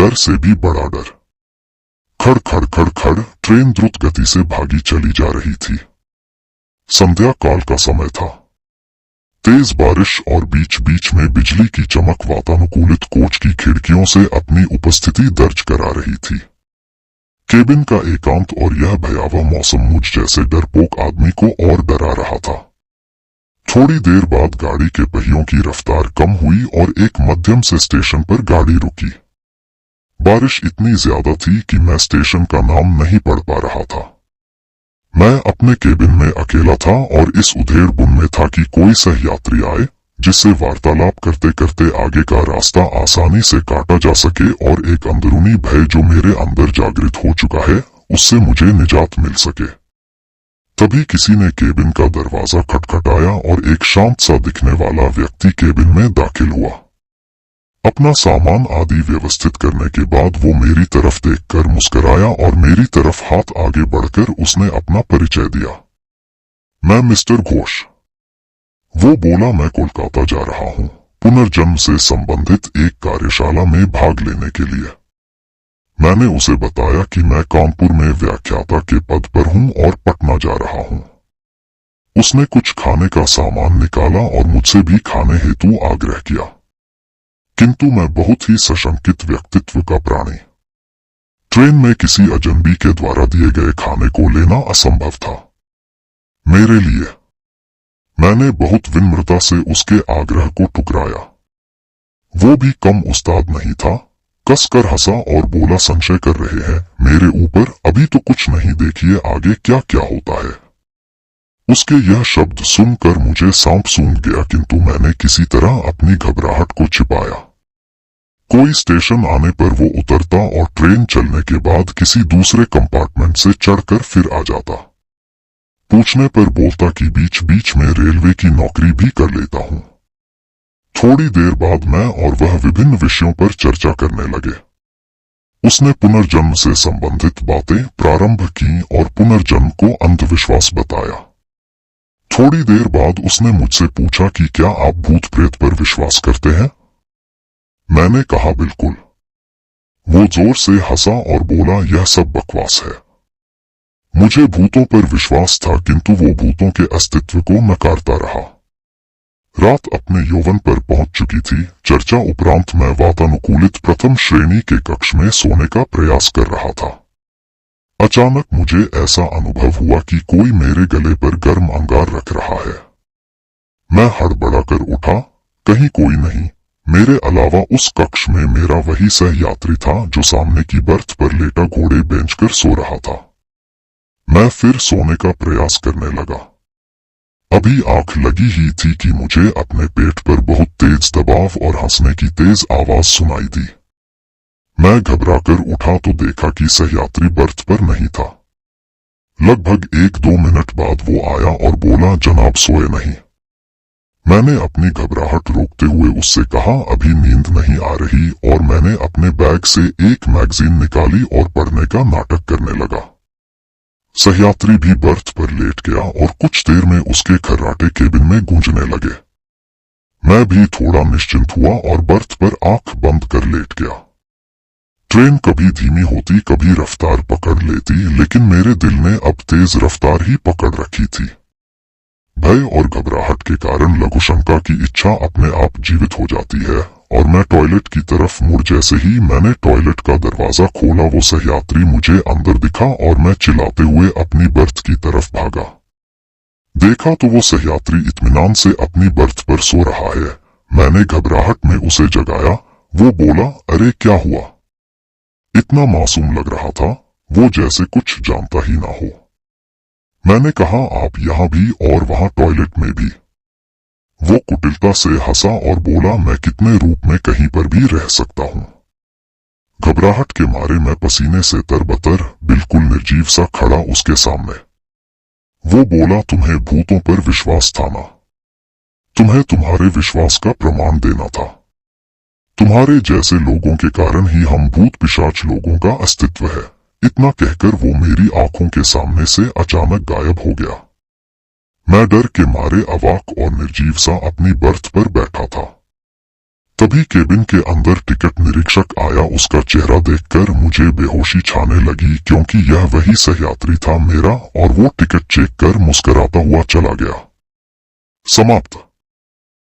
डर से भी बड़ा डर। खड़ खड़ खड़ खड़ ट्रेन द्रुत गति से भागी चली जा रही थी। संध्या काल का समय था। तेज बारिश और बीच बीच में बिजली की चमक वातानुकूलित कोच की खिड़कियों से अपनी उपस्थिति दर्ज करा रही थी। केबिन का एकांत और यह भयावह मौसम मुझ जैसे डरपोक आदमी को और डरा रहा था। थोड़ी देर बाद गाड़ी के पहियों की रफ्तार कम हुई और एक मध्यम से स्टेशन पर गाड़ी रुकी। बारिश इतनी ज्यादा थी कि मैं स्टेशन का नाम नहीं पढ़ पा रहा था। मैं अपने केबिन में अकेला था और इस उधेड़ बुन में था कि कोई सहयात्री आए जिससे वार्तालाप करते करते आगे का रास्ता आसानी से काटा जा सके और एक अंदरूनी भय जो मेरे अंदर जागृत हो चुका है उससे मुझे निजात मिल सके। तभी किसी ने केबिन का दरवाजा खटखटाया और एक शांत सा दिखने वाला व्यक्ति केबिन में दाखिल हुआ। अपना सामान आदि व्यवस्थित करने के बाद वो मेरी तरफ देखकर मुस्कुराया और मेरी तरफ हाथ आगे बढ़कर उसने अपना परिचय दिया। मैं मिस्टर घोष। वो बोला, मैं कोलकाता जा रहा हूँ पुनर्जन्म से संबंधित एक कार्यशाला में भाग लेने के लिए। मैंने उसे बताया कि मैं कानपुर में व्याख्याता के पद पर हूँ और पटना जा रहा हूँ। उसने कुछ खाने का सामान निकाला और मुझसे भी खाने हेतु आग्रह किया, किंतु मैं बहुत ही सशंकित व्यक्तित्व का प्राणी। ट्रेन में किसी अजनबी के द्वारा दिए गए खाने को लेना असंभव था मेरे लिए। मैंने बहुत विनम्रता से उसके आग्रह को ठुकराया। वो भी कम उस्ताद नहीं था, कसकर हंसा और बोला, संशय कर रहे हैं मेरे ऊपर? अभी तो कुछ नहीं, देखिए आगे क्या क्या होता है। उसके यह शब्द सुनकर मुझे सांप सूंघ गया, किंतु मैंने किसी तरह अपनी घबराहट को छिपाया। कोई स्टेशन आने पर वो उतरता और ट्रेन चलने के बाद किसी दूसरे कंपार्टमेंट से चढ़कर फिर आ जाता। पूछने पर बोलता कि बीच बीच में रेलवे की नौकरी भी कर लेता हूँ। थोड़ी देर बाद मैं और वह विभिन्न विषयों पर चर्चा करने लगे। उसने पुनर्जन्म से संबंधित बातें प्रारंभ की और पुनर्जन्म को अंधविश्वास बताया। थोड़ी देर बाद उसने मुझसे पूछा कि क्या आप भूत प्रेत पर विश्वास करते हैं? मैंने कहा बिल्कुल। वो जोर से हंसा और बोला, यह सब बकवास है। मुझे भूतों पर विश्वास था, किंतु वो भूतों के अस्तित्व को नकारता रहा। रात अपने यौवन पर पहुंच चुकी थी। चर्चा उपरांत मैं वातानुकूलित प्रथम श्रेणी के कक्ष में सोने का प्रयास कर रहा था। अचानक मुझे ऐसा अनुभव हुआ कि कोई मेरे गले पर गर्म अंगार रख रहा है। मैं हड़बड़ाकर उठा, कहीं कोई नहीं। मेरे अलावा उस कक्ष में मेरा वही सहयात्री था जो सामने की बर्थ पर लेटा घोड़े बेंचकर सो रहा था। मैं फिर सोने का प्रयास करने लगा। अभी आंख लगी ही थी कि मुझे अपने पेट पर बहुत तेज दबाव और हंसने की तेज आवाज सुनाई दी। मैं घबराकर उठा तो देखा कि सहयात्री बर्थ पर नहीं था। लगभग 1-2 मिनट बाद वो आया और बोला, जनाब सोए नहीं। मैंने अपनी घबराहट रोकते हुए उससे कहा, अभी नींद नहीं आ रही, और मैंने अपने बैग से एक मैगजीन निकाली और पढ़ने का नाटक करने लगा। सहयात्री भी बर्थ पर लेट गया और कुछ देर में उसके खर्राटे केबिन में गूंजने लगे। मैं भी थोड़ा निश्चिंत हुआ और बर्थ पर आंख बंद कर लेट गया। ट्रेन कभी धीमी होती, कभी रफ्तार पकड़ लेती, लेकिन मेरे दिल ने अब तेज रफ्तार ही पकड़ रखी थी। भय और घबराहट के कारण लघुशंका की इच्छा अपने आप जीवित हो जाती है और मैं टॉयलेट की तरफ मुड़ जैसे ही मैंने टॉयलेट का दरवाजा खोला, वो सहयात्री मुझे अंदर दिखा और मैं चिल्लाते हुए अपनी बर्थ की तरफ भागा। देखा तो वो सहयात्री इत्मीनान से अपनी बर्थ पर सो रहा है। मैंने घबराहट में उसे जगाया। वो बोला, अरे क्या हुआ? इतना मासूम लग रहा था, वो जैसे कुछ जानता ही ना हो। मैंने कहा, आप यहाँ भी और वहाँ टॉयलेट में भी। वो कुटिलता से हंसा और बोला, मैं कितने रूप में कहीं पर भी रह सकता हूँ। घबराहट के मारे मैं पसीने से तरबतर बिल्कुल निर्जीव सा खड़ा उसके सामने। वो बोला, तुम्हें भूतों पर विश्वास था ना? तुम्हें तुम्हारे विश्वास का प्रमाण देना था। तुम्हारे जैसे लोगों के कारण ही हम भूत पिशाच लोगों का अस्तित्व है। इतना कहकर वो मेरी आंखों के सामने से अचानक गायब हो गया। मैं डर के मारे अवाक और निर्जीव सा अपनी बर्थ पर बैठा था। तभी केबिन के अंदर टिकट निरीक्षक आया। उसका चेहरा देखकर मुझे बेहोशी छाने लगी, क्योंकि यह वही सहयात्री था मेरा, और वो टिकट चेक कर मुस्कुराता हुआ चला गया। समाप्त।